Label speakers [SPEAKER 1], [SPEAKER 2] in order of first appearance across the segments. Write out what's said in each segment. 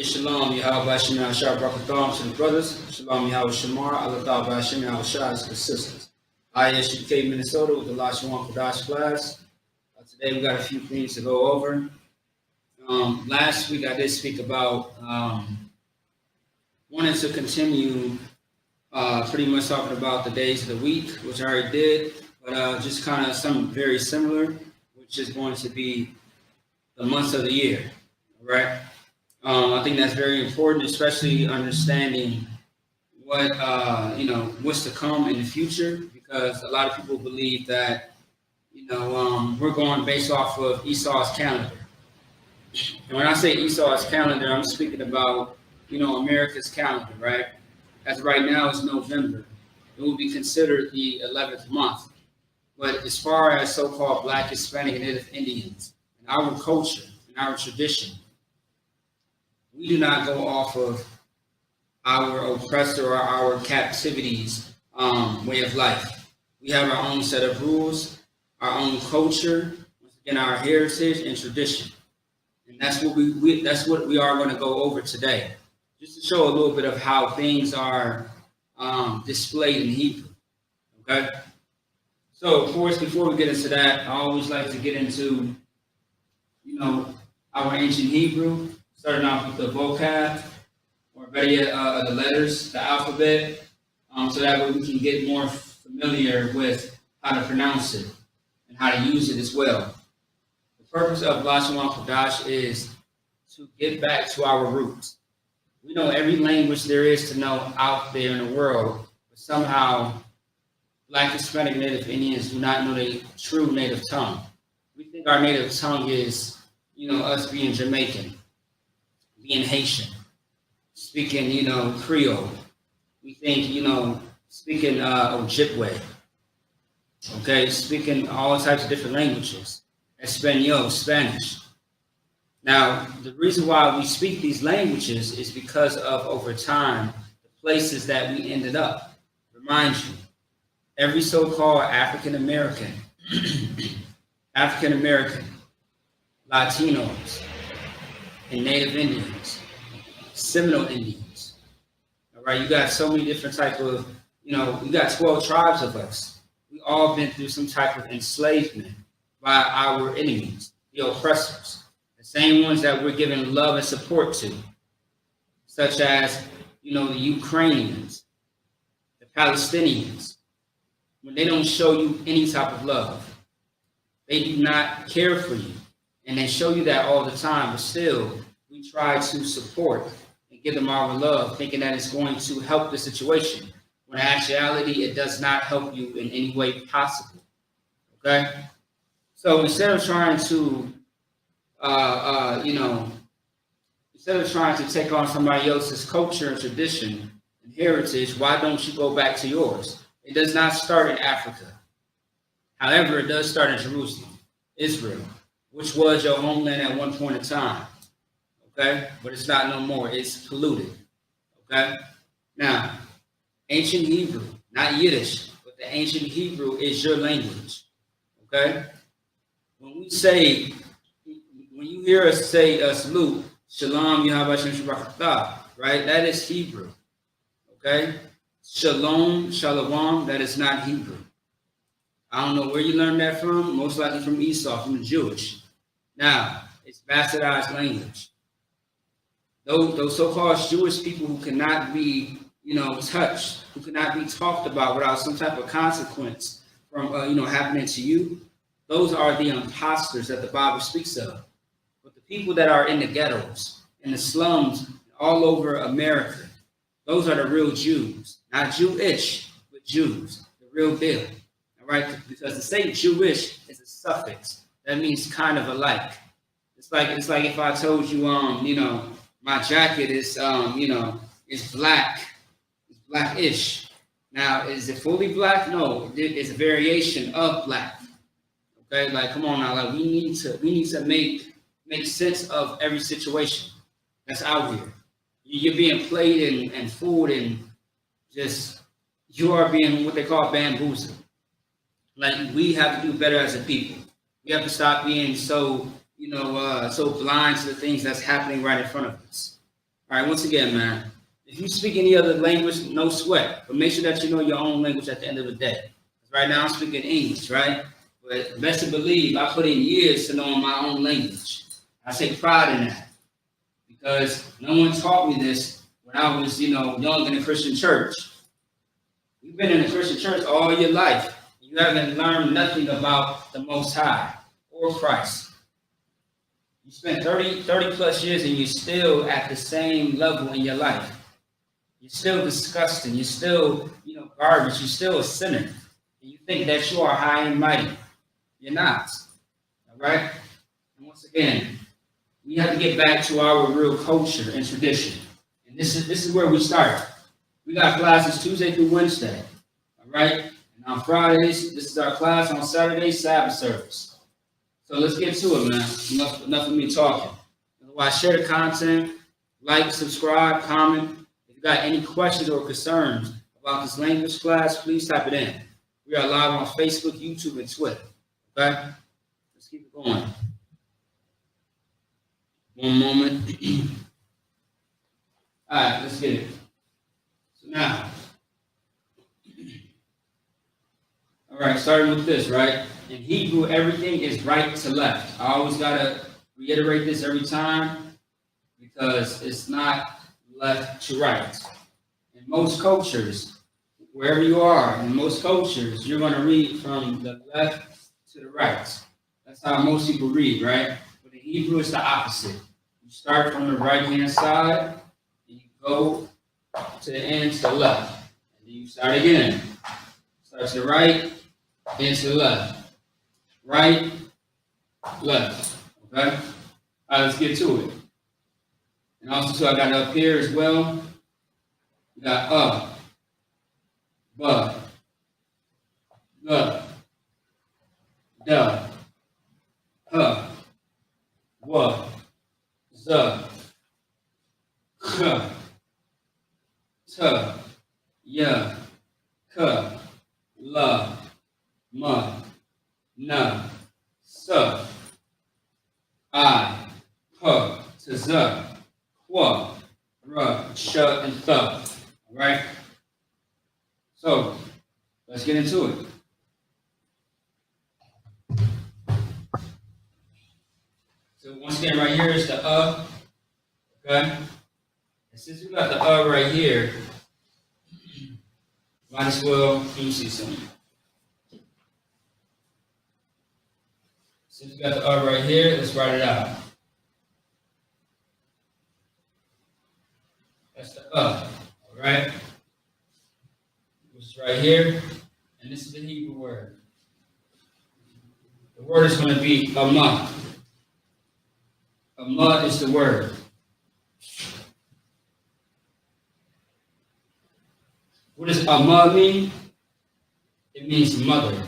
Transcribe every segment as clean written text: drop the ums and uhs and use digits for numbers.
[SPEAKER 1] Shalom, Yahweh Bashim Yahshua Brakatham to the brothers. Shalom, Yahweh Shamar, Allah Bashim Yahshua to the sisters. ISUK Minnesota with the Lashawan Qadash class. Today we got a few things to go over. Last week I did speak about wanting to continue pretty much talking about the days of the week, which I already did, but just kind of something very similar, which is going to be the months of the year, right? I think that's very important, especially understanding what what's to come in the future, because a lot of people believe that we're going based off of Esau's calendar. And when I say Esau's calendar, I'm speaking about America's calendar, right? As right now it's November, it will be considered the 11th month. But as far as so-called Black, Hispanic, and Native Indians, and our culture and our tradition, we do not go off of our oppressor or our captivity's way of life. We have our own set of rules, our own culture, once again, our heritage and tradition. And that's what we are going to go over today, just to show a little bit of how things are displayed in Hebrew. Okay? So, of course, before we get into that, I always like to get into, our ancient Hebrew, starting off with the vocab, or better yet, the letters, the alphabet, so that way we can get more familiar with how to pronounce it and how to use it as well. The purpose of Lashawan Qadash is to get back to our roots. We know every language there is to know out there in the world, but somehow Black, Hispanic, Native Indians do not know their true native tongue. We think our native tongue is, us being Jamaican, being Haitian, speaking, Creole. We think, speaking Ojibwe, okay, speaking all types of different languages, Espanol, Spanish. Now, the reason why we speak these languages is because of, over time, the places that we ended up. Remind you, every so-called African American, Latinos, and Native Indians, Seminole Indians. All right, you got so many different type of, you got 12 tribes of us. We all been through some type of enslavement by our enemies, the oppressors, the same ones that we're giving love and support to, such as, the Ukrainians, the Palestinians. When they don't show you any type of love, they do not care for you. And they show you that all the time, but still, we try to support and give them our love, thinking that it's going to help the situation. When in actuality, it does not help you in any way possible. Okay? So instead of trying to, take on somebody else's culture and tradition and heritage, why don't you go back to yours? It does not start in Africa. However, it does start in Jerusalem, Israel, which was your homeland at one point in time. Okay? But it's not no more. It's polluted. Okay? Now, ancient Hebrew, not Yiddish, but the ancient Hebrew is your language. Okay? When you hear us say salute, Shalom, Yahweh Shem Shabbat, right? That is Hebrew. Okay? Shalom, Shalom, that is not Hebrew. I don't know where you learned that from, most likely from Esau, from the Jewish. Now, it's bastardized language. Those so-called Jewish people who cannot be, touched, who cannot be talked about without some type of consequence from, happening to you, those are the imposters that the Bible speaks of. But the people that are in the ghettos, in the slums, all over America, those are the real Jews. Not Jewish, but Jews, the real deal. All right? Because to say Jewish is a suffix. That means kind of alike. It's like if I told you, my jacket is, is black. It's blackish. Now, is it fully black? No, it's a variation of black. Okay, like come on now, like we need to make sense of every situation that's out here. You're being played and fooled, and just you are being what they call bamboozled. Like we have to do better as a people. We have to stop being so blind to the things that's happening right in front of us. All right, once again, man, if you speak any other language, no sweat. But make sure that you know your own language at the end of the day. Right now, I'm speaking English, right? But best to believe, I put in years to know my own language. I take pride in that because no one taught me this when I was, young in a Christian church. You've been in a Christian church all your life. You haven't learned nothing about the Most High or Christ. You spent 30 plus years and you're still at the same level in your life. You're still disgusting. You're still, garbage. You're still a sinner. And you think that you are high and mighty. You're not. All right? And once again, we have to get back to our real culture and tradition. And this is where we start. We got classes Tuesday through Wednesday. All right? And on Fridays, this is our class. On Saturdays, Sabbath service. So let's get to it, man. Enough of me talking. Otherwise, share the content, like, subscribe, comment. If you got any questions or concerns about this language class, please type it in. We are live on Facebook, YouTube, and Twitter. Okay? Let's keep it going. One moment. All right, let's get it. So now, all right, starting with this, right? In Hebrew, everything is right to left. I always got to reiterate this every time because it's not left to right. In most cultures, wherever you are, in most cultures, you're going to read from the left to the right. That's how most people read, right? But in Hebrew, it's the opposite. You start from the right-hand side, and you go to the end to the left. And then you start again. Start to the right, and to the left. Right, left. Okay? All right, let's get to it. And also, too, I got it up here as well. We got but, the, wa, the, ya, la, ma, na, sa, I, to za, qua, ra, sha, and tha. All right? So, let's get into it. So, once again, right here is the okay? And since we got the right here, might as well, let me see something. Since we got the right here, let's write it out. That's the all right? Which is right here, and this is the Hebrew word. The word is going to be amah. Amah is the word. What does amah mean? It means mother.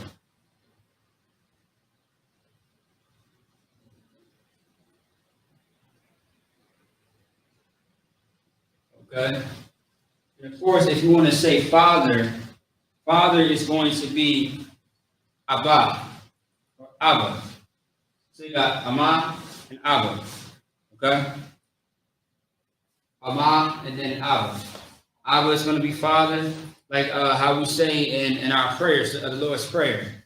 [SPEAKER 1] Okay? And of course, if you want to say father, father is going to be Abba or Abba. So you got Amma and Abba. Okay? Amma and then Abba. Abba is going to be father, like how we say in our prayers, the Lord's Prayer.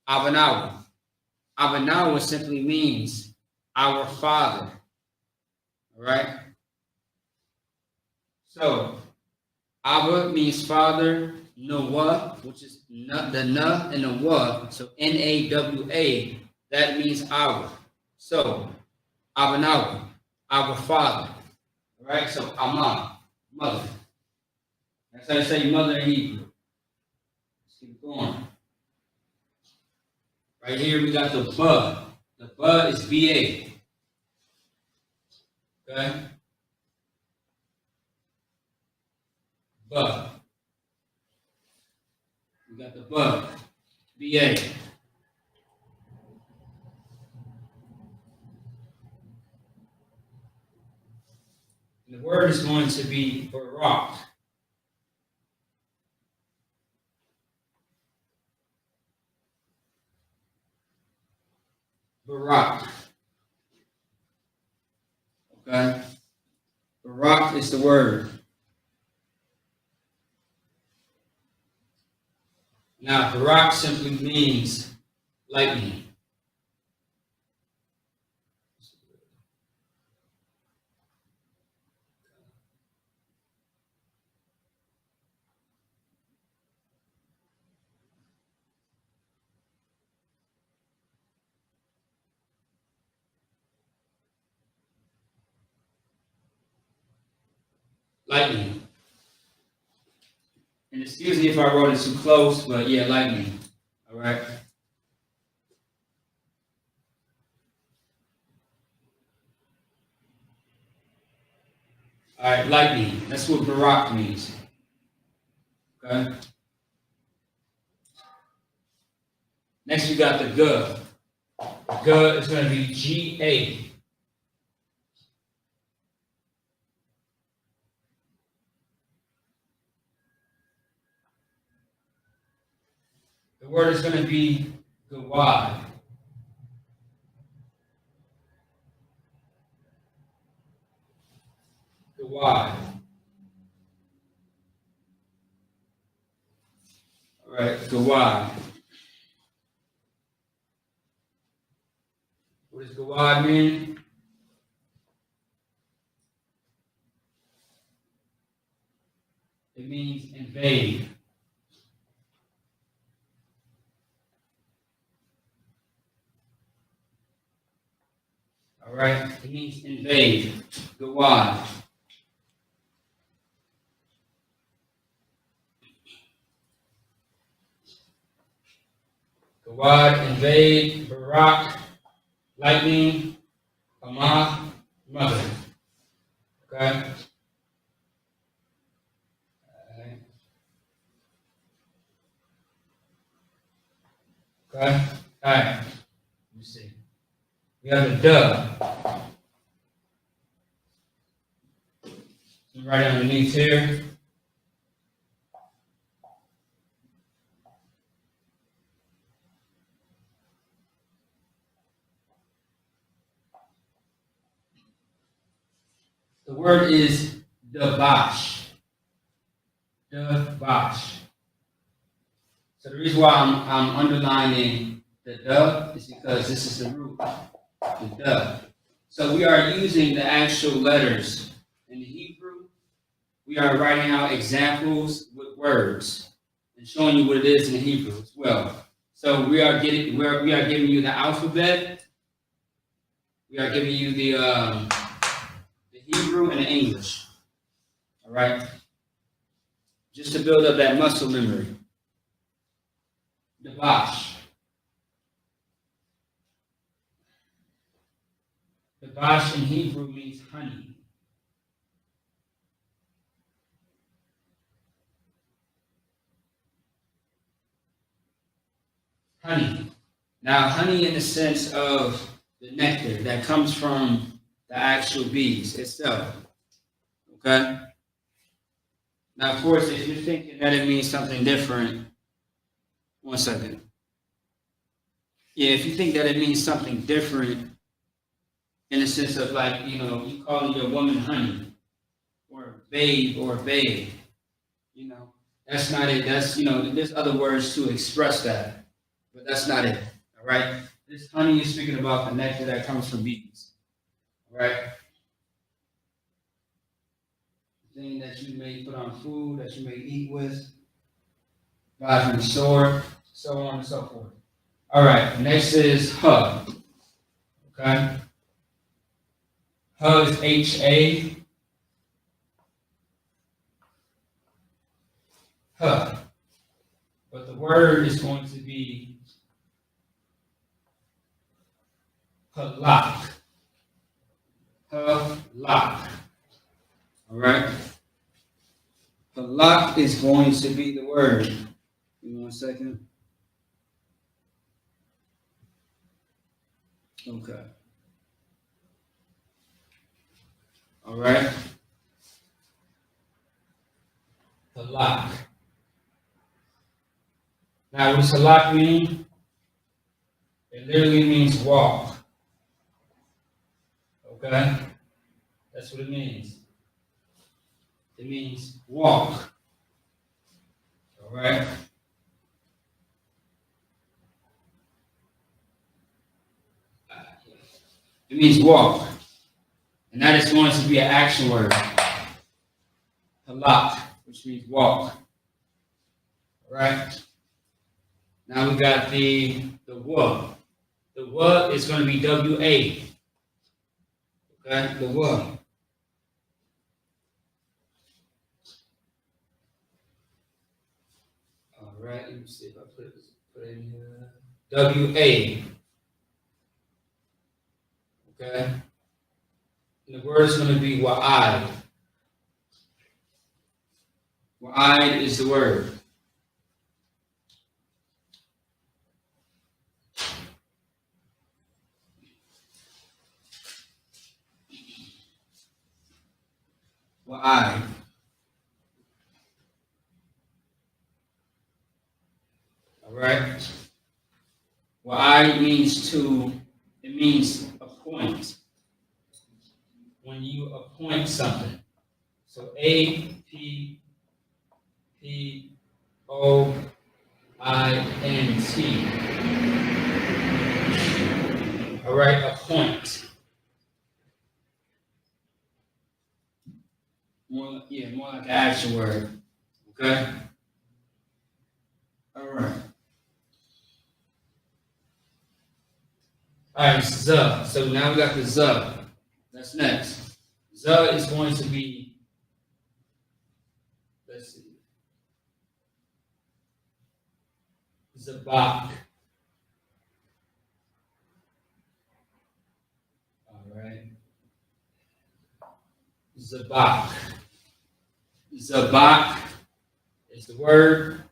[SPEAKER 1] Abanawa. Abanawa simply means our father. All right? So, Abba means father, Nawa, which is the Na and the Wa, so Nawa, that means our. So, Abanawa, our father. All right, so Amma, mother. That's how you say mother in Hebrew. Let's keep going. Right here we got the Ba. The Ba is BA. Okay? Ba. We got the Ba. BA. And the word is going to be Barak. Barak. Okay? Barak is the word. Now, Barak simply means lightning. Lightning. And excuse me if I wrote it too close, but yeah, lightning. All right. All right, lightning. That's what Barak means. Okay. Next, we got the G. G is going to be G-A. The word is going to be Gawad. Gawad. All right, Gawad. What does Gawad mean? It means invade. All right, it means invade. Gawad. Gawad, invade, Barak, lightning, Hama, mother. Okay? Okay? All right. Let me see. We have the duh. Right underneath here. The word is dabash. Dabash. So the reason why I'm underlining the duh is because this is the root, the duh. So we are using the actual letters in the Hebrew. We are writing out examples with words and showing you what it is in the Hebrew as well. So we are giving you the alphabet. We are giving you the Hebrew and the English. All right, just to build up that muscle memory. Dabash. Dabash in Hebrew means honey. Honey. Now, honey in the sense of the nectar that comes from the actual bees itself. Okay? Now, of course, if you're thinking that it means something different, one second. Yeah, if you think that it means something different in the sense of like, you calling your woman honey or babe, that's not it. That's, there's other words to express that, but that's not it. All right? This honey is speaking about the nectar that comes from bees. All right? The thing that you may put on food, that you may eat with, buy from the store, so on and so forth. All right, next is hug. Okay? Hug is H-A. Hug. But the word is going to be halak. Halak. All right? Halak is going to be the word. Give me 1 second. Okay. All right. Halak. Now, what does halak mean? It literally means walk. Okay? That's what it means. It means walk. All right. It means walk. And that is going to be an action word. Halak, which means walk. All right. Now we got the wa. The wa is going to be W-A. Okay, the wa. All right, let me see if I put it in here. W-A. Okay. And the word is going to be wa'ad. Wa'ad is the word. Wa'ad. All right. Wa'ad means it means appoint. When you appoint something. So A-P-P-O-I-N-T. All right, appoint. More like an action word. Okay? All right. All right, Z. So now we got the Z. That's next. Z is going to be, let's see, Zabak. All right. Zabak. Zabak is the word.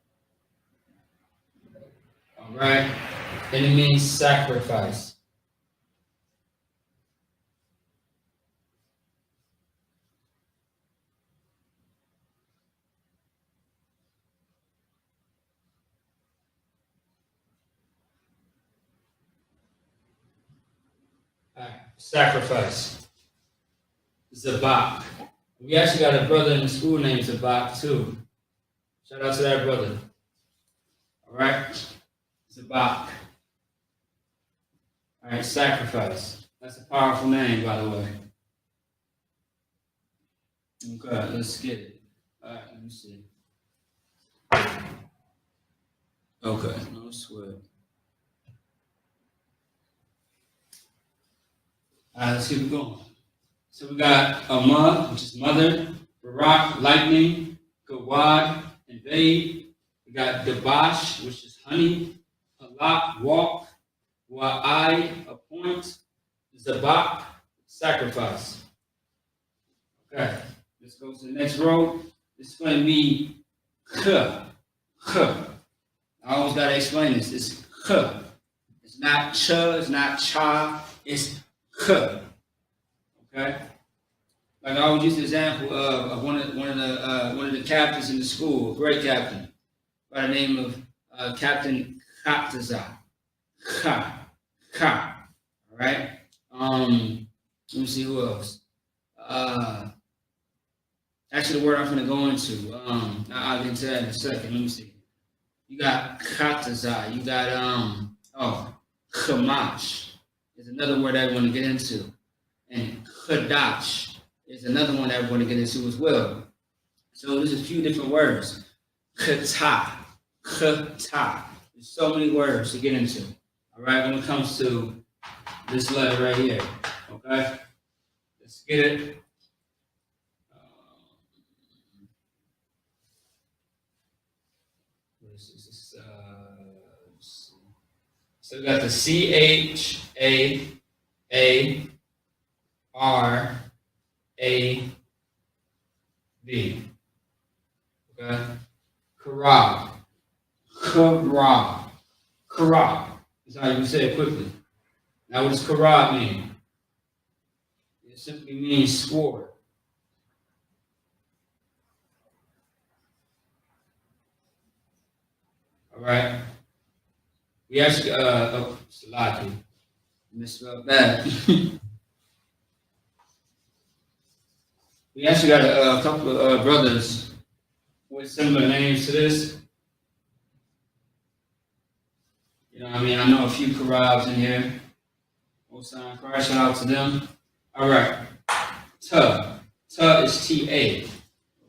[SPEAKER 1] All right. And it means sacrifice. Sacrifice. Zabak. We actually got a brother in the school named Zabak too. Shout out to that brother. All right. Zabak. All right. Sacrifice. That's a powerful name, by the way. Okay, let's get it. All right, let me see. Okay, no sweat. All right, let's keep it going. So we got Amah, which is mother, Barak, lightning, Gawad, invade. We got Dabash, which is honey, Halak, walk, Wa'ai, appoint, Zabak, sacrifice. Okay, let's go to the next row. This is going to be K. I always got to explain this. It's K. It's not Ch, it's not Cha, it's K. Okay? Like I always use the example of one of the captains in the school, a great captain, by the name of Captain Kataza. Ka. All right? Let me see who else. Actually, the word I'm going to go into, I'll get into that in a second. Let me see. You got Kataza. You got, Kamash is another word I want to get into. And Qadash is another one that I want to get into as well. So there's a few different words. Kata. There's so many words to get into. All right, when it comes to this letter right here. Okay? Let's get it. So we got the C-H-A-A-R-A-B. Okay? Karab. Is how you say it quickly. Now, what does Karab mean? It simply means sword. All right? We actually, Salaki, misspelled that. We actually got a couple of brothers with similar names to this. You know what I mean? I know a few Karabs in here. Most time Christ, shout out to them. All right. Ta. Ta is T-A.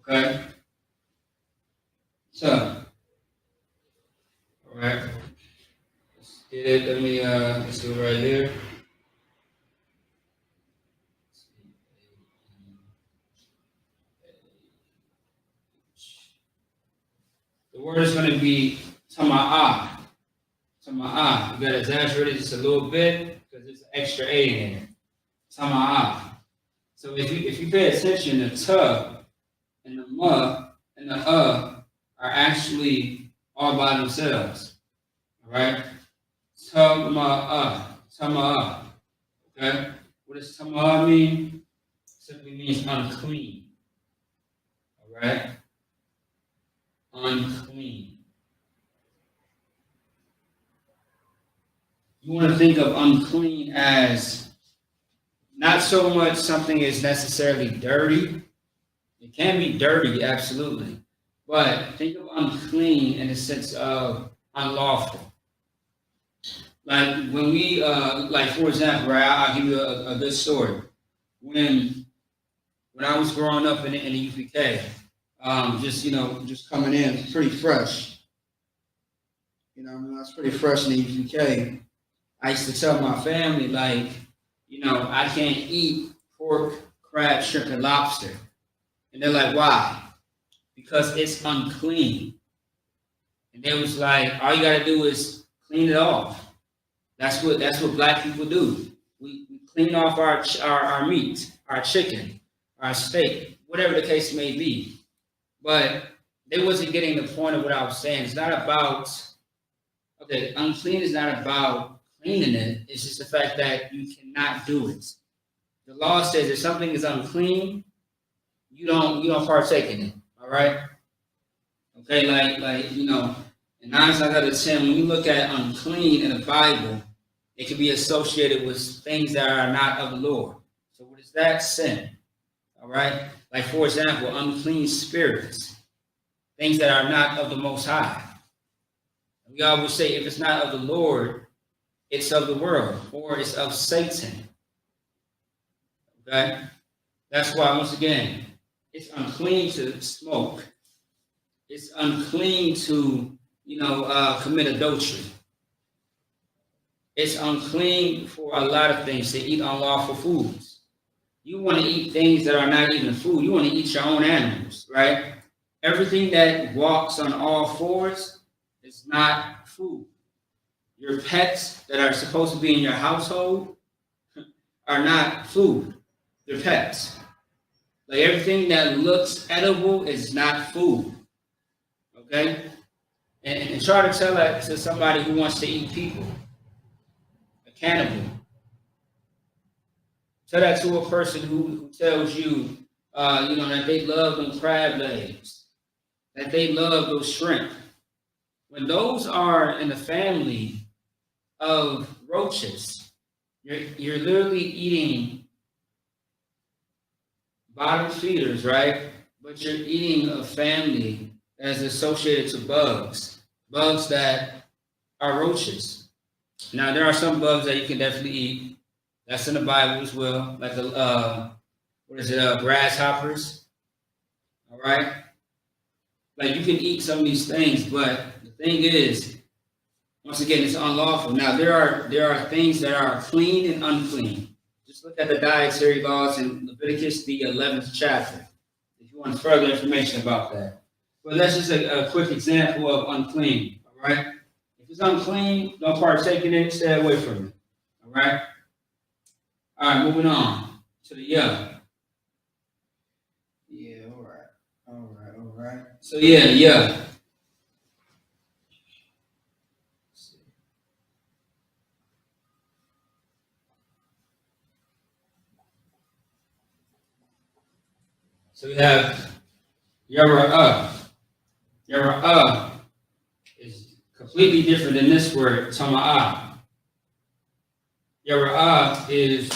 [SPEAKER 1] Okay? Ta. All right. Let's get it. Let's do it right here. The word is going to be Tama'ah. Tama'ah. You got to exaggerate it just a little bit because there's an extra A in there. Tama'ah. So if you pay attention, the ta and the ma and the are actually all by themselves. All right? Tama'ah. Tama'ah. Okay? What does tama'ah mean? It simply means unclean. All right? Unclean. You want to think of unclean as not so much something is necessarily dirty. It can be dirty, absolutely. But think of unclean in the sense of unlawful. Like when we, like for example, right, I'll give you a good story. When I was growing up in the UPK, just coming in pretty fresh. You know, when I was pretty fresh in the UPK, I used to tell my family, like, you know, I can't eat pork, crab, shrimp, and lobster. And they're like, why? Because it's unclean. And they was like, all you got to do is clean it off. That's what black people do. We clean off our meat, our chicken, our steak, whatever the case may be. But they wasn't getting the point of what I was saying. It's not about, okay, unclean is not about cleaning it. It's just the fact that you cannot do it. The law says if something is unclean, you don't partake in it. All right. Okay, like you know, and 9 times out of 10, when you look at unclean in the Bible, it can be associated with things that are not of the Lord. So what is that? Sin. All right. Like for example, unclean spirits, things that are not of the Most High. We always say if it's not of the Lord, it's of the world, or it's of Satan. Okay? That's why, once again, it's unclean to smoke. It's unclean to, commit adultery. It's unclean for a lot of things to eat unlawful foods. You want to eat things that are not even food. You want to eat your own animals, right? Everything that walks on all fours is not food. Your pets that are supposed to be in your household are not food. They're pets. Like everything that looks edible is not food. Okay? And try to tell that to somebody who wants to eat people. A cannibal. Tell that to a person who tells you, that they love them crab legs, that they love those shrimp. When those are in the family of roaches, you're literally eating bottom feeders, right? But you're eating a family that is associated to bugs that are roaches. Now, there are some bugs that you can definitely eat. That's in the Bible as well, like grasshoppers. All right? Like you can eat some of these things, but the thing is, once again, it's unlawful. Now, there are things that are clean and unclean. Just look at the dietary laws in Leviticus, the 11th chapter, if you want further information about that. But that's just a quick example of unclean, all right? If it's unclean, don't partake in it, stay away from it, all right? All right, moving on to the yeah. Yeah, all right. So, yeah. So we have Yara'ah. Yara'ah is completely different than this word, Tama'ah. Yara'ah is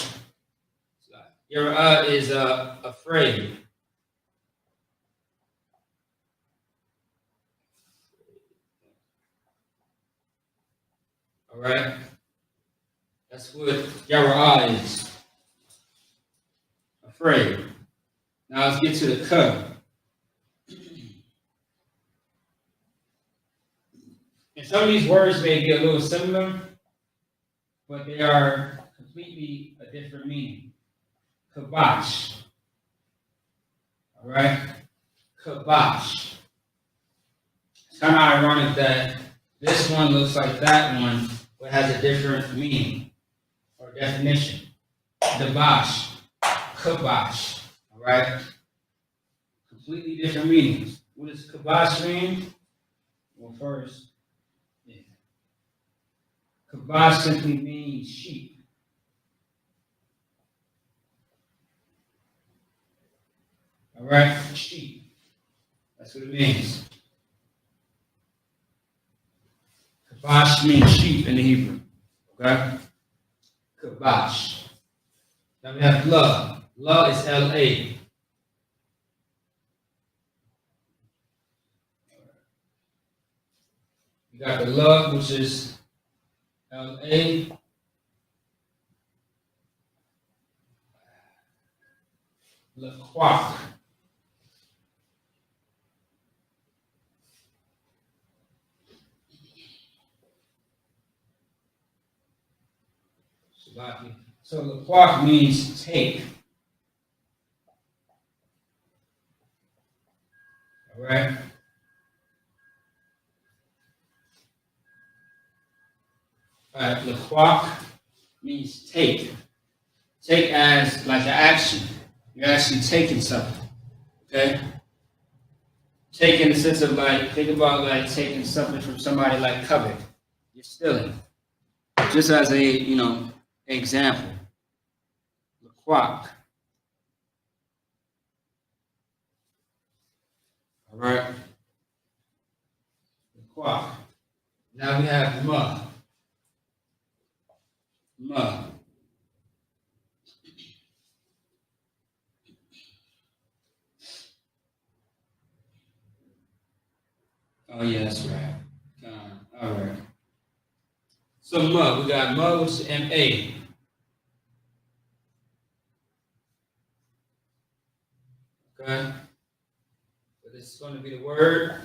[SPEAKER 1] afraid. All right? That's what Yara'ah is. Afraid. Now let's get to the Ka. And some of these words may be a little similar, but they are completely a different meaning. Kabash. All right? Kabash. It's kind of ironic that this one looks like that one, but has a different meaning or definition. Dabash. Kabash. All right? Completely different meanings. What does kabash mean? Well, first, kabash simply means sheep. All right? Sheep. That's what it means. Kabash means sheep in the Hebrew. Okay? Kabash. Now we have la. La is L-A. You got the la, which is L-A. Laquak. So laquak means take. All right? All right, laquak means take. Take as like an action. You're actually taking something. Okay? Take in the sense of like, think about like taking something from somebody like covet. You're stealing. Just as a, example. Laquak. All right? Laquak. Now we have ma. Ma. Oh, yeah, that's right. All right. So ma, we got ma, which is M-A. Okay? So this is going to be the word.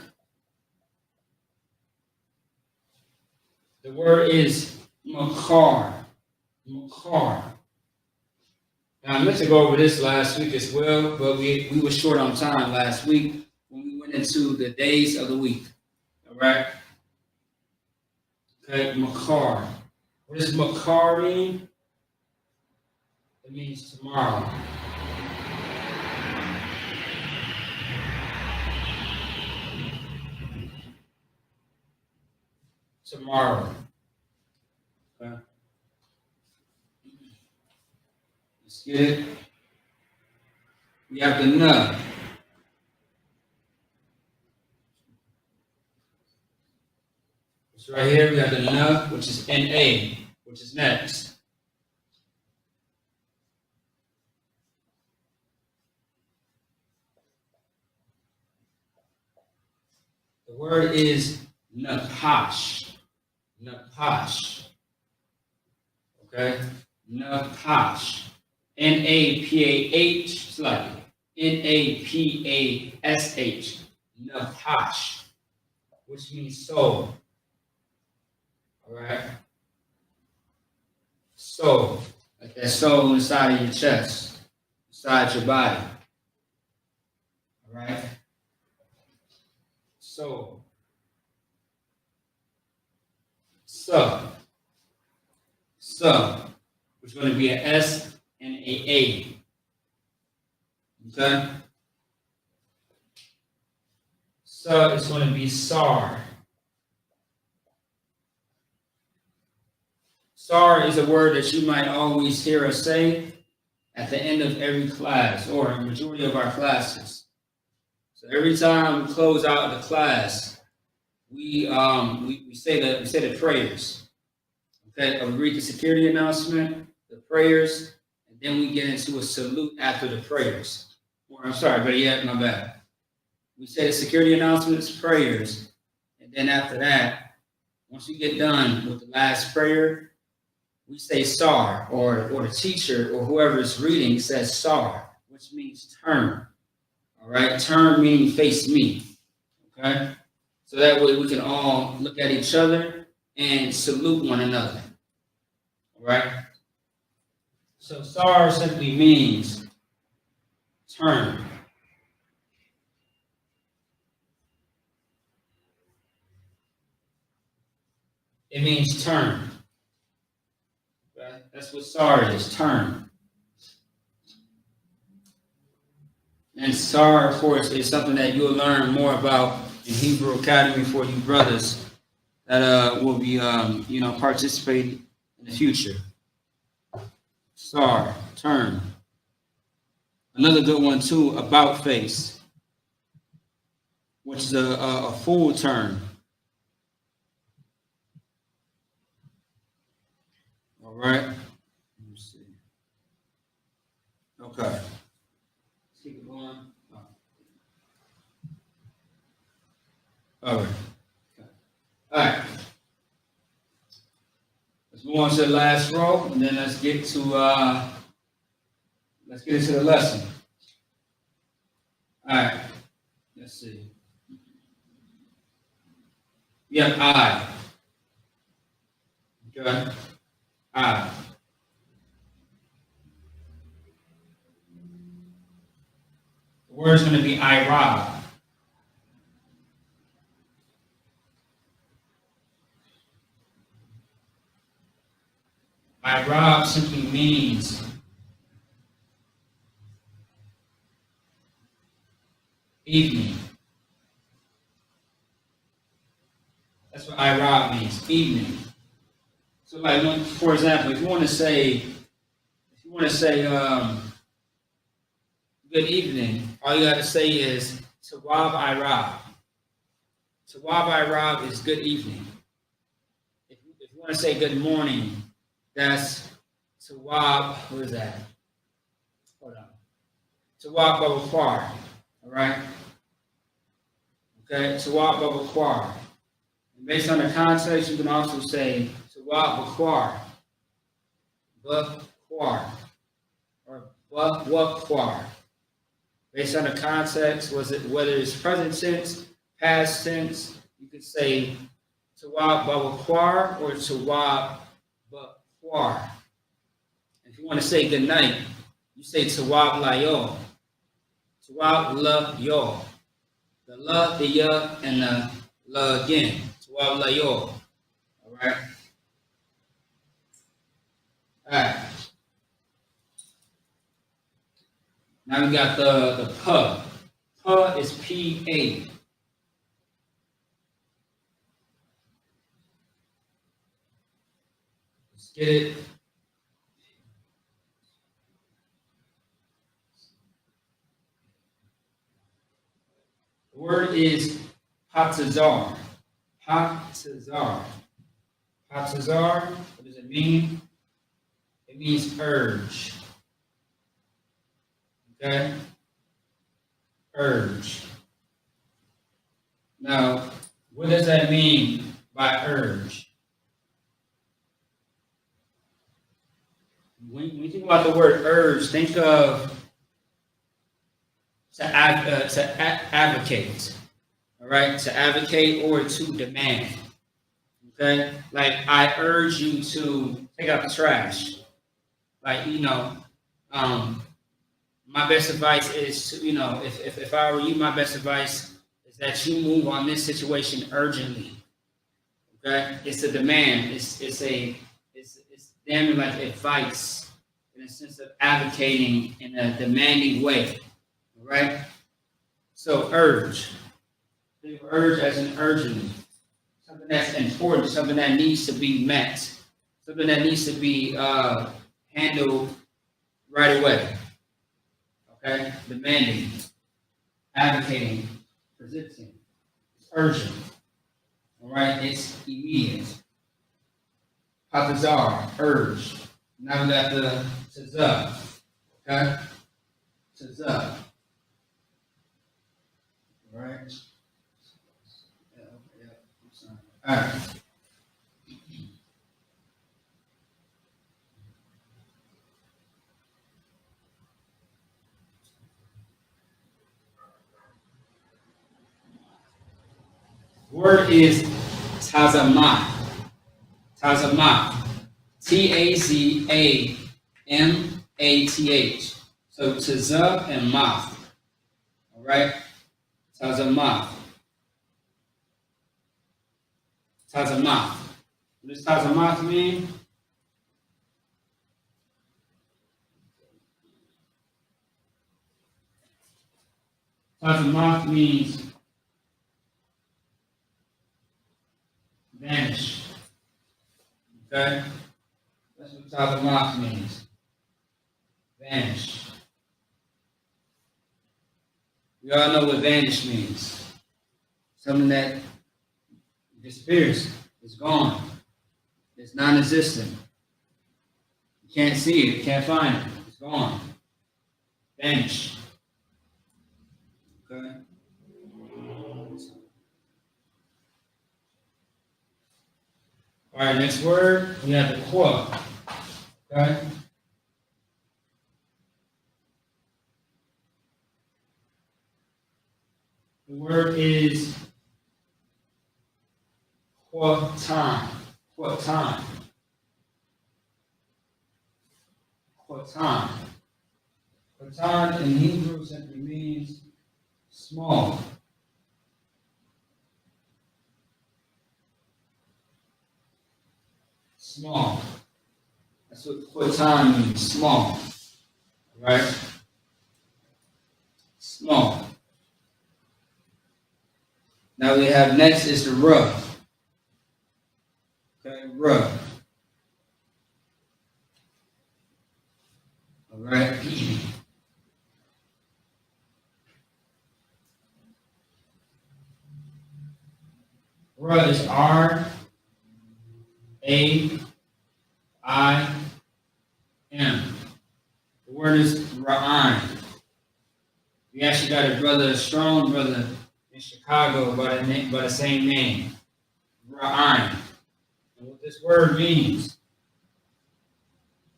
[SPEAKER 1] The word is makar. Makar. Now, I meant to go over this last week as well, but we were short on time last week when we went into the days of the week. All right? Okay, makar. What does makar mean? It means tomorrow. Tomorrow. Okay. Let's get it. We have the na. It's right here. We have the na, which is N-A, which is next. The word is napash. Napash. Okay? Napash. N-A-P-A-H, slightly. N-A-P-A-S-H. Napash. Which means soul. All right? Soul. Like that soul inside of your chest. Inside your body. All right? Soul. So, which is going to be an S and a A. Okay? So it's going to be SAR. SAR is a word that you might always hear us say at the end of every class, or a majority of our classes. So every time we close out the class, we say the prayers. Okay, we read the security announcement, the prayers, and then we get into a salute after the prayers. Or I'm sorry, but yeah, my bad. We say the security announcements, prayers, and then after that, Once we get done with the last prayer, we say sar, or the teacher or whoever is reading says sar, which means turn. All right, turn meaning face me. Okay, so that way we can all look at each other and salute one another. All right. So sar simply means turn. It means turn. Okay? That's what sar is, turn. And sar, of course, is something that you'll learn more about in Hebrew Academy for you brothers that will be, participating in the future. Sar, turn. Another good one too, about face, which is a full turn. All right. Let me see. Okay. Let's keep it going. All right. Okay. All right. Let's move on to the last row, and then let's get into the lesson. All right. Let's see. Yeah, I. Okay. I. The word's going to be I rob. I rob simply means evening. That's what I rob means, evening. So, like, for example, if you want to say, good evening, all you got to say is Tawab I rob. Tawab I rob is good evening. If you want to say good morning, that's Tawab. What is that? Hold on. Tawab Babakwar. All right. Okay. Tawab Babakwar. And based on the context, you can also say Tawab Bakwar. Bakwar. Or Bakwar. Based on the context, whether it's present tense, past tense, you could say Tawab Babakwar or Tawab Bakwar. If you want to say good night, you say Tawab Layo. Tawab La Yo. The La, the Ya, and the La again. Tawab Layo. All right? All right. Now we got the Pa. Pa is P-A. Let's get it. The word is Patazar. Patazar. Patazar, what does it mean? It means urge. Okay? Urge. Now, what does that mean by urge? When you think about the word urge, think of to advocate. All right? To advocate or to demand. Okay? Like, I urge you to take out the trash. Like, my best advice is to, if I were you, my best advice is that you move on this situation urgently. Okay? It's a demand. It's damn near like advice in a sense of advocating in a demanding way. All right? So urge. Think of urge as an urgently. Something that's important, something that needs to be met, something that needs to be handled right away. Okay? Demanding, advocating, presenting. It's urgent. All right? It's immediate. Patazar, urge. Now we got the tazah. Okay? Tazah. All right? Yeah, I'm sorry. All right. word is tazamath. Tazamath. Tazamath. So tazah and math. All right? Tazamath. Tazamath. What does tazamath mean? Tazamath means vanish. Okay? That's what tazamath means. Vanish. We all know what vanish means. Something that disappears. It's gone. It's non-existent. You can't see it. You can't find it. It's gone. Vanish. Okay? All right, next word, we have the qua. Okay? The word is quatan. Quatan. Quatan. Quatan in Hebrew simply means small. Small. That's what quatan means, small. Right? Small. Now we have next is the rub. Okay, rub. All right. Rub is R-A-I-M. The word is ra'an. We actually got a strong brother in Chicago by the same name, ra'an. And what this word means,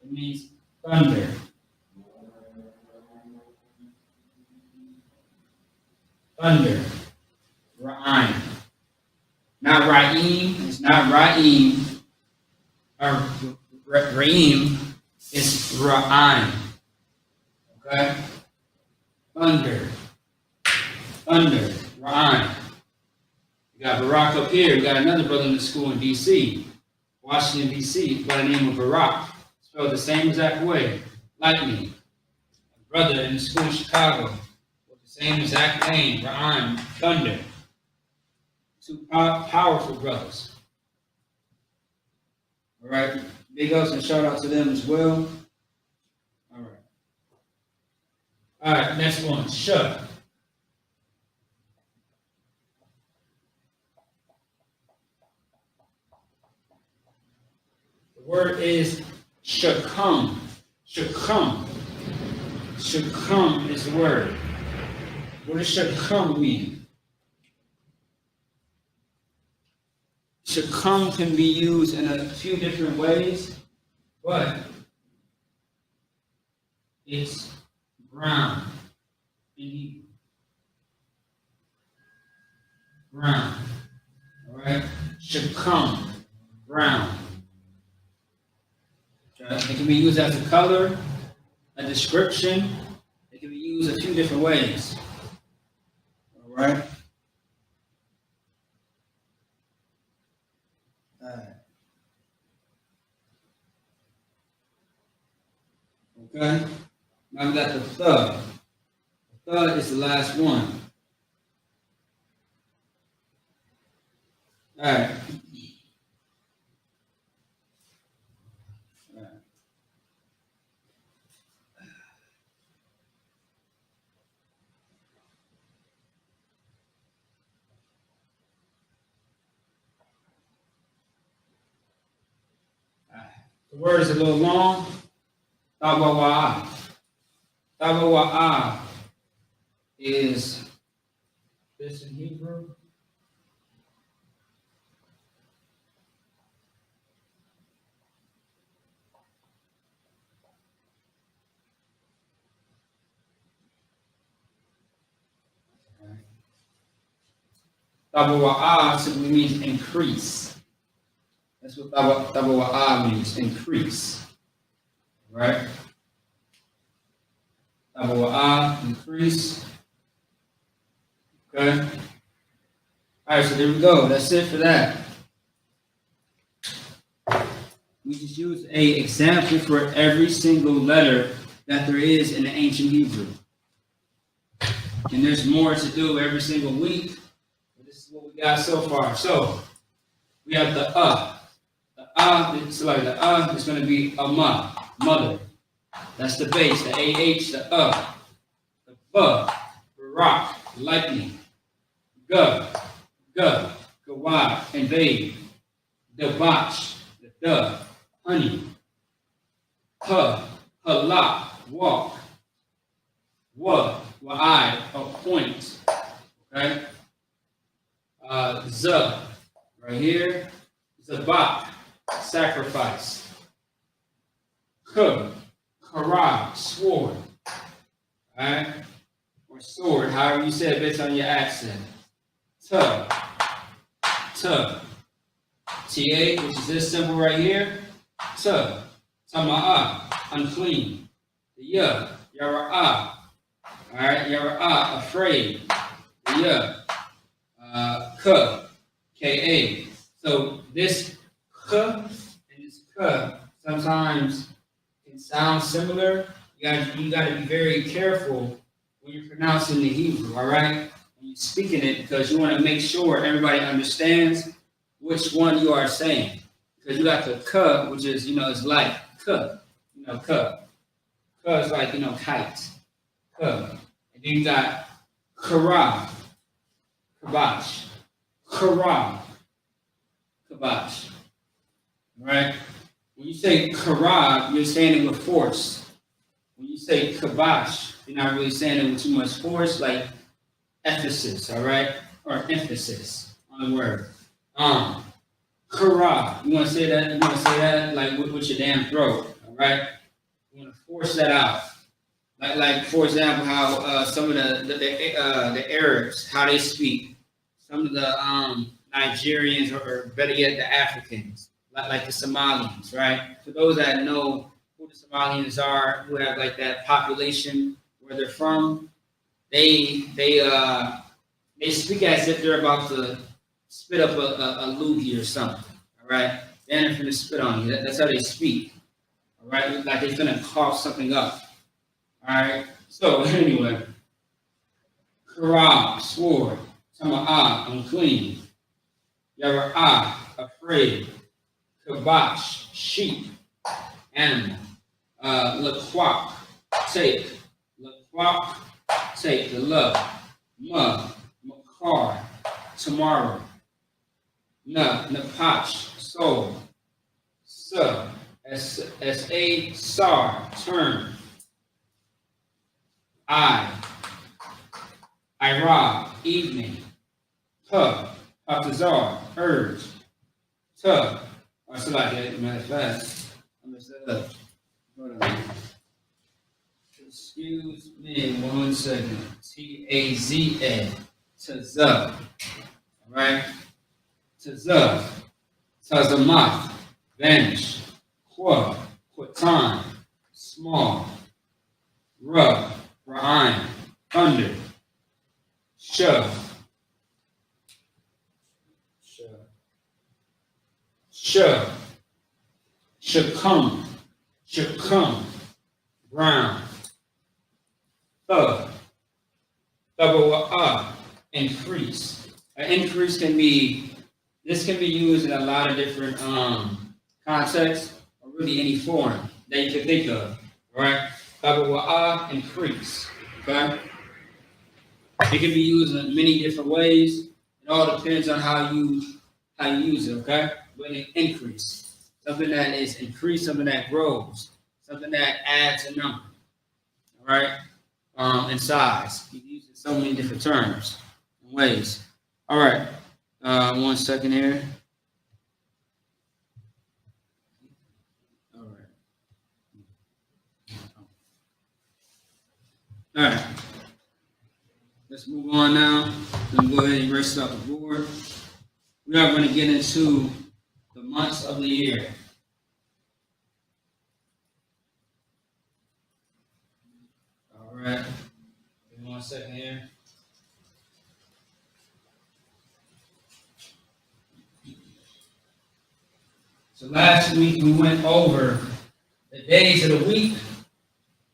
[SPEAKER 1] it means thunder. Thunder. Ra'an. Not Ra'im, it's not Ra'im, or Ra'im, it's Ra'an. Okay? Thunder. Thunder. Ra'an. We got Barack up here. We got another brother in the school in D.C., Washington, D.C., by the name of Barack. Spelled the same exact way, like me. A brother in the school in Chicago with the same exact name, Ra'an, Thunder. Two powerful brothers. All right. Big ups and shout out to them as well. All right. All right. Next one. Shut. The word is shakam. Shakam. Shakam is the word. What does shakam mean? Shakam can be used in a few different ways, but it's brown in Hebrew. Brown. All right? Shakam. Brown. It can be used as a color, a description. It can be used a few different ways. All right? Okay? Now we got the thud. The thud is the last one. All right. The word is a little long. Tawawa'a. Tawawa'a is this in Hebrew. Tabawa'ah simply means increase. That's what tabawa'ah means, increase. Right? Tabawa'ah, increase. Okay? Alright, so there we go. That's it for that. We just use an example for every single letter that there is in the ancient Hebrew. And there's more to do every single week. But this is what we got so far. So we have the it's like the is going to be mother. That's the base. The AH, the the barak, lightning, gawad, invade, the botch, the honey, halak, walk, wa'ai, appoint, okay? Right here, zabak, sacrifice, kara, sword, alright? Or sword, however you say it based on your accent. Ta, which is this symbol right here. Tama'ah, unclean. The yara'ah, alright, yara'ah, afraid. The ka, So this ka and this ka sometimes can sound similar. You got to be very careful when you're pronouncing the Hebrew, all right? When you're speaking it, because you want to make sure everybody understands which one you are saying. Because you got the ka, which is, it's like ka, ka. Ka is like, kite, ka. And then you got kara, kabash, kara, kabash, right? When you say kara, you're saying it with force. When you say kabash, you're not really saying it with too much force, like emphasis, all right? Or emphasis on the word. Kara, you want to say that like with your damn throat, all right? You want to force that out. Like for example, how some of the Arabs, how they speak. Some of the Nigerians, or better yet, the Africans, like the Somalians, right? For those that know who the Somalians are, who have like that population where they're from, they speak as if they're about to spit up a loogie or something, all right? They're not finna spit on you. That's how they speak, all right? Like they're finna cough something up, all right? So anyway, Kara, sword, Tama'ah, unclean, Yara'ah, afraid, Kabash, sheep, animal, Laquak, take, Laquak, take, the love, Makar, tomorrow, Napach, soul, S-A, Sar, turn, Ira, evening, Hafazar, urge, or so like that, matter of fact, I'm gonna set up. Hold on. Excuse me 1 second. Taza, Taza, all right? Taza, Tazamath, vanish, Quatan, small, Ra'ain, thunder, Shacum, brown, Tabawa'ah, increase. An increase can be used in a lot of different contexts, or really any form that you can think of, right? Tabawa'ah, increase, okay? It can be used in many different ways. It all depends on how you use it, okay? But an increase, something that is increased, something that grows, something that adds a number, all right? In size. You can use it in so many different terms and ways. All right. 1 second here. All right. All right. Let's move on now. Let me go ahead and erase it off the board. We are going to get into the months of the year. All right. Give me 1 second here. So last week we went over the days of the week.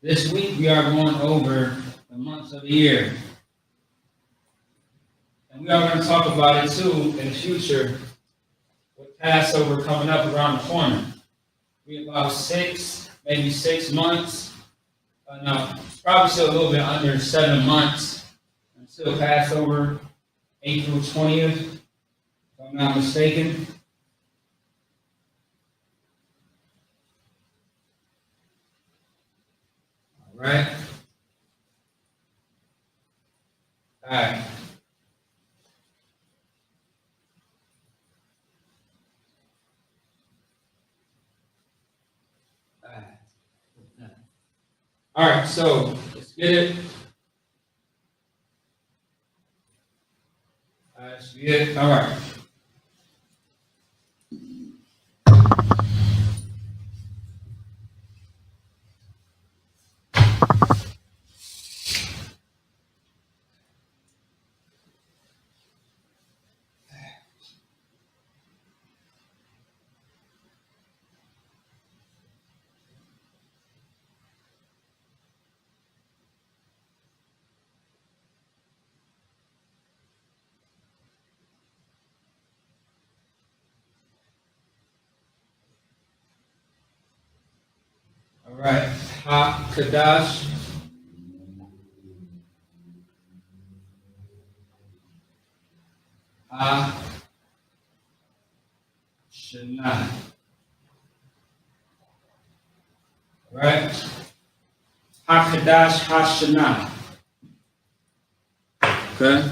[SPEAKER 1] This week we are going over the months of the year. And we are going to talk about it too in the future with Passover coming up around the corner. We about 6 months. No, probably still a little bit under 7 months until Passover, April 20th, if I'm not mistaken. All right. All right. All right, so let's get it. All right, let's get it. All right. All right. Ha Qadash. Ha Shana. All right. Ha Qadash Ha Shana. Okay.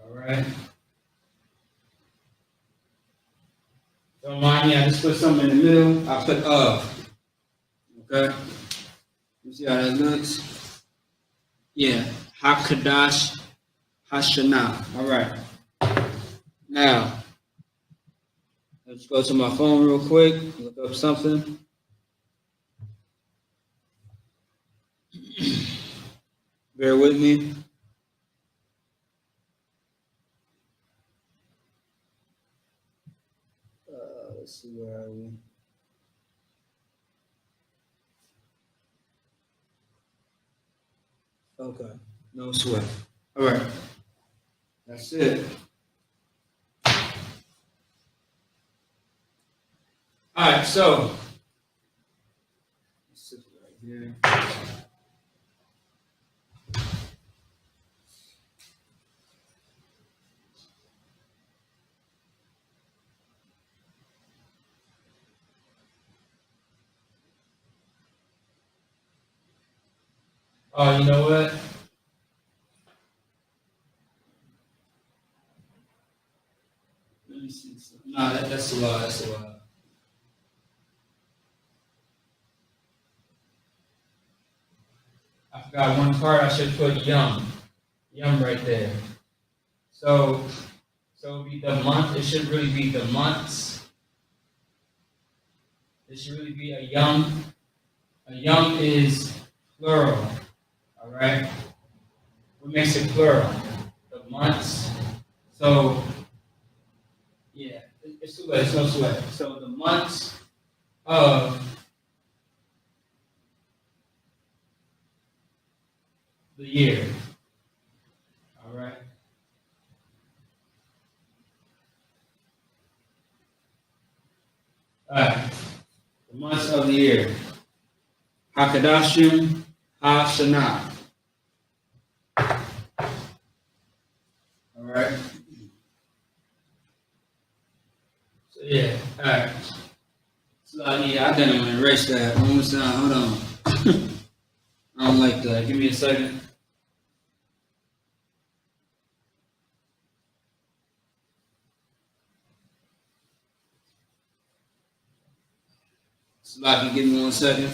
[SPEAKER 1] All right. Don't mind me, I just put something in the middle. I put of. Okay. You see how that looks? Yeah. Ha Qadash Ha Shana. All right. Now, let's go to my phone real quick, look up something. Bear with me. Let's see, where are we? Okay, no sweat. All right, that's it. All right, so let's sit right here. Oh, you know what? Let me see. No, that's a lot. That's a lot. I forgot one part. I should put yum. Yum right there. So it'll be the month. It should really be the months. It should really be a yum. A yum is plural. All right. What makes it plural? The months. So yeah, it's too late. It's no sweat. So the months of the year. All right. All right. The months of the year. Hakadashim Ha-Shana. All right. So yeah. All right. So I didn't want to erase that. One more time. Hold on. I don't like that. Give me a second. Sloppy, give me 1 second.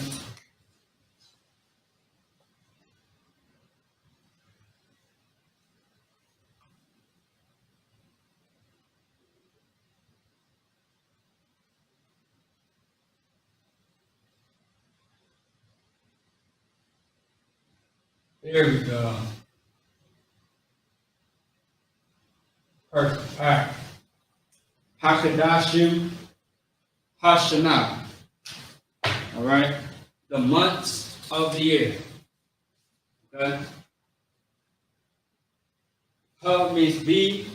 [SPEAKER 1] There we go. Perfect. All right. Hakadashim Hashanah. All right. The months of the year. Okay. Ha means be.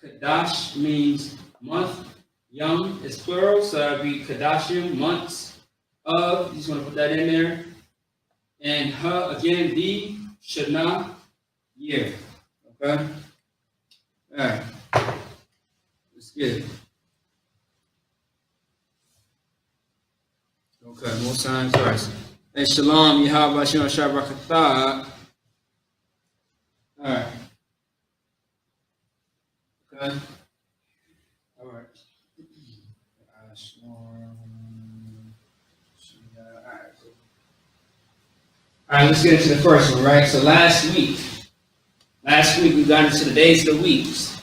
[SPEAKER 1] Kadash means month. Yom is plural, so that would be Kadashim, months of. You just want to put that in there. And Ha again, be. Shana, year. Okay. All right. Let's get it. Okay, more times first. Hey, Shalom, Yahweh, Shem, Shabrakatah. All right. Okay. All right. All right, let's get into the first one, right? So last week we got into the days of the weeks,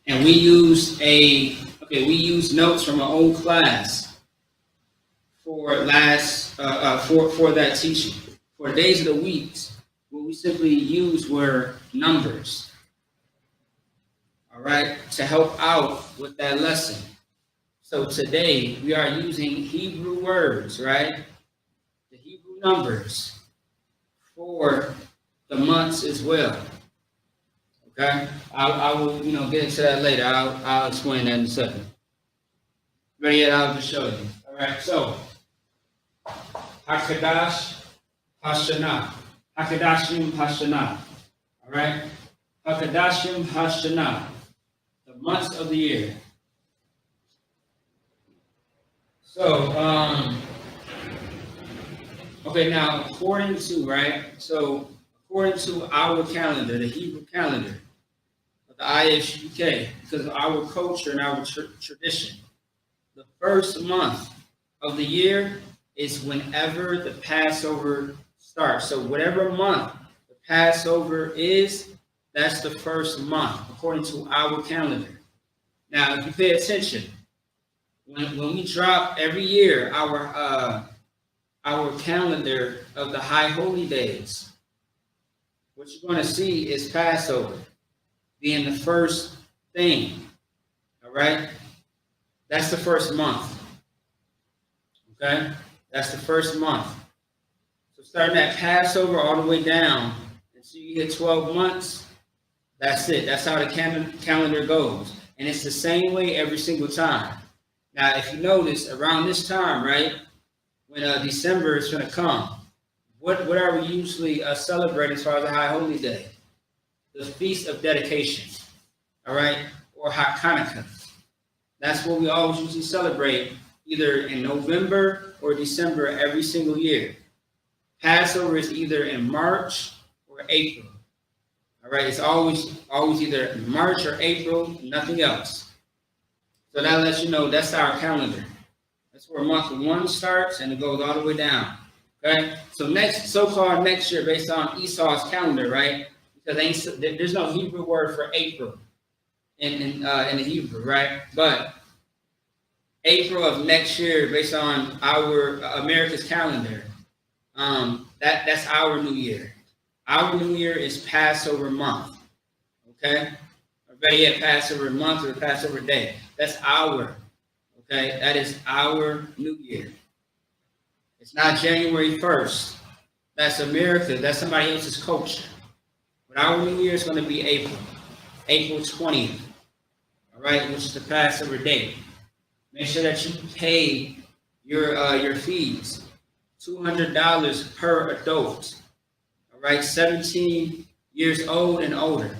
[SPEAKER 1] and we used notes from our old class for for that teaching. For days of the weeks, what we simply used were numbers. All right, to help out with that lesson. So today we are using Hebrew words, right? The Hebrew numbers for the months as well. Okay, I will get into that later. I'll explain that in a second. Ready yet? I'll just show you. All right, so Hakadash Hashanah, Hakadashim Hashanah. All right, Hakadashim Hashanah, the months of the year. So okay, now according to our calendar, the Hebrew calendar of the ISUK, because of our culture and our tradition, the first month of the year is whenever the Passover starts. So whatever month the Passover is, that's the first month, according to our calendar. Now, if you pay attention, when we drop every year our calendar of the high holy days, what you're going to see is Passover being the first thing. All right? That's the first month. Okay? That's the first month. So starting at Passover all the way down until you hit 12 months, that's it. That's how the calendar goes. And it's the same way every single time. Now, if you notice, around this time, right, when December is going to come, what are we usually celebrating as far as the High Holy Day? The Feast of Dedication, all right, or Hanukkah. That's what we always usually celebrate, either in November or December every single year. Passover is either in March or April. All right, it's always either March or April, nothing else. So that lets you know that's our calendar. That's where month 1 starts and it goes all the way down. Okay, so so-called next year, based on Esau's calendar, right? Because there's no Hebrew word for April in the Hebrew, right? But April of next year, based on our America's calendar, that's our new year. Our new year is Passover month. Okay, or better yet, Passover month or Passover day. That's our. Okay, that is our new year. It's not January 1st. That's America. That's somebody else's culture. But our new year is going to be April 20th. All right, which is the Passover date. Make sure that you pay your fees. $200 per adult. All right, 17 years old and older.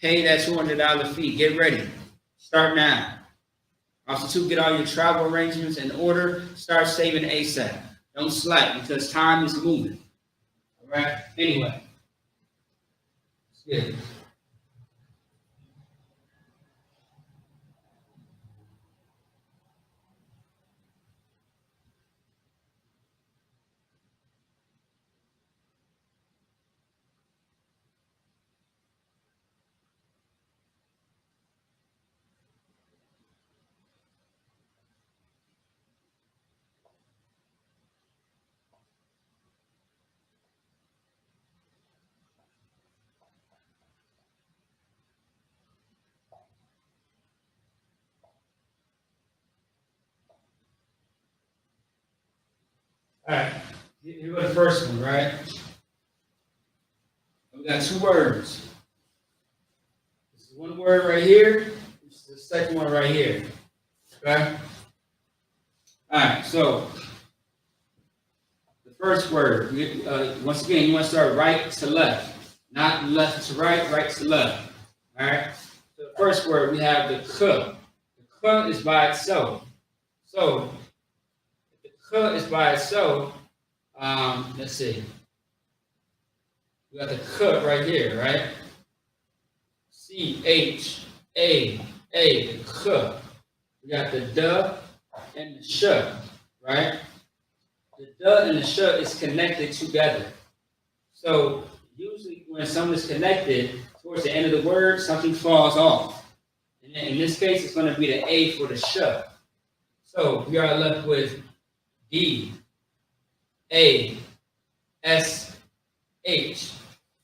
[SPEAKER 1] Pay that $200 fee. Get ready. Start now. Also, to get all your travel arrangements in order, start saving ASAP. Don't slack because time is moving. All right? Anyway. Let's get it. All right. Here go the first one, right? We got two words. This is one word right here. This is the second one right here. Okay? All right, so the first word, once again, you want to start right to left. Not left to right, right to left. All right? So the first word, we have the k. The k is by itself. So, if the k is by itself, let's see. We got the k right here, right? C-H-A-A, the k. We got the duh and the sh, right? The duh and the sh is connected together. So, usually when something is connected, towards the end of the word, something falls off. And in this case, it's going to be the A for the sh. So we are left with D, A, S, H.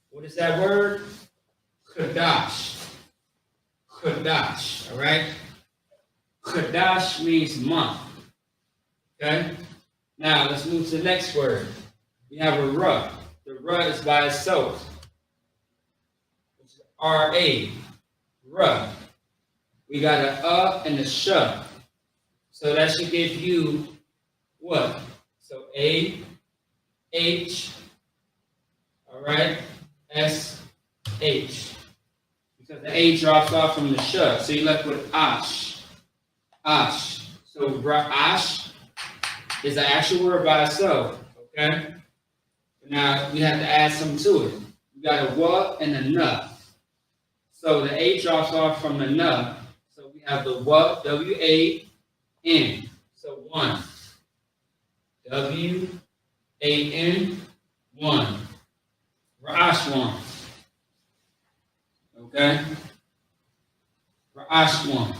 [SPEAKER 1] What is that word? Qadash. Qadash, all right? Qadash means month, okay? Now, let's move to the next word. We have a ruh. The ruh is by itself. Which is R-A, ruh. We got an and a sh. So that should give you what? So A, H, all right, S, H. Because the A drops off from the sh. So you're left with ash. Ash. So ra'ash is the actual word by itself, okay? Now we have to add something to it. We got a wa and a na. So the A drops off from the na. So we have the wa, W-A-N. So 1. W-A-N, 1. Ra'ashwan. Okay? Ra'ashwan.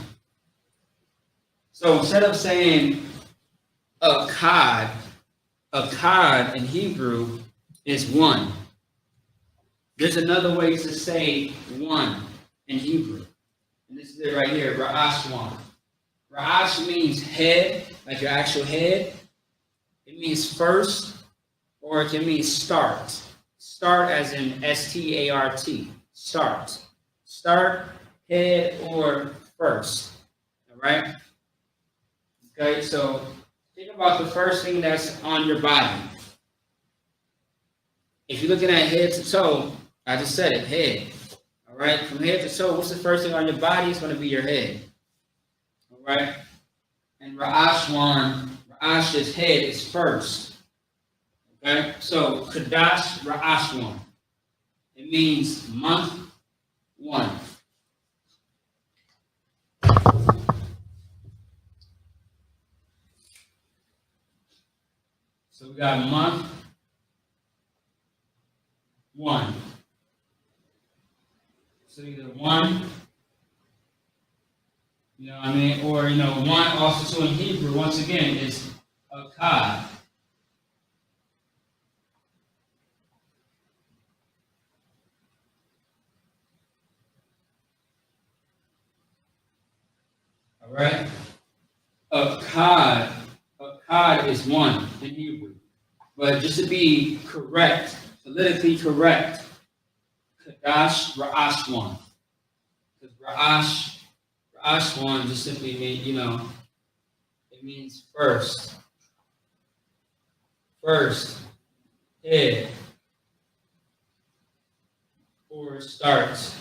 [SPEAKER 1] So instead of saying a cod in Hebrew is 1. There's another way to say 1 in Hebrew. And this is it right here, Ra'ashwan. Ra'ash means head, like your actual head. It means first, or it can mean start. Start as in S-T-A-R-T. Start. Start, head, or first. All right? Okay, so think about the first thing that's on your body. If you're looking at head to toe, I just said it, head. All right, from head to toe, what's the first thing on your body? It's going to be your head. All right, and Ra'ashwan, Ra'ash's head is first. Okay, so Qadash Ra'ashwan. It means month 1. So we got month 1. So either 1, you know what I mean, or, 1 also too in Hebrew, once again, is a kad. All right? A kad is 1 in Hebrew. But just to be correct, politically correct, Qadash Ra'ashwan. Because Ra'ashwan just simply means, it means first. First, head, or starts.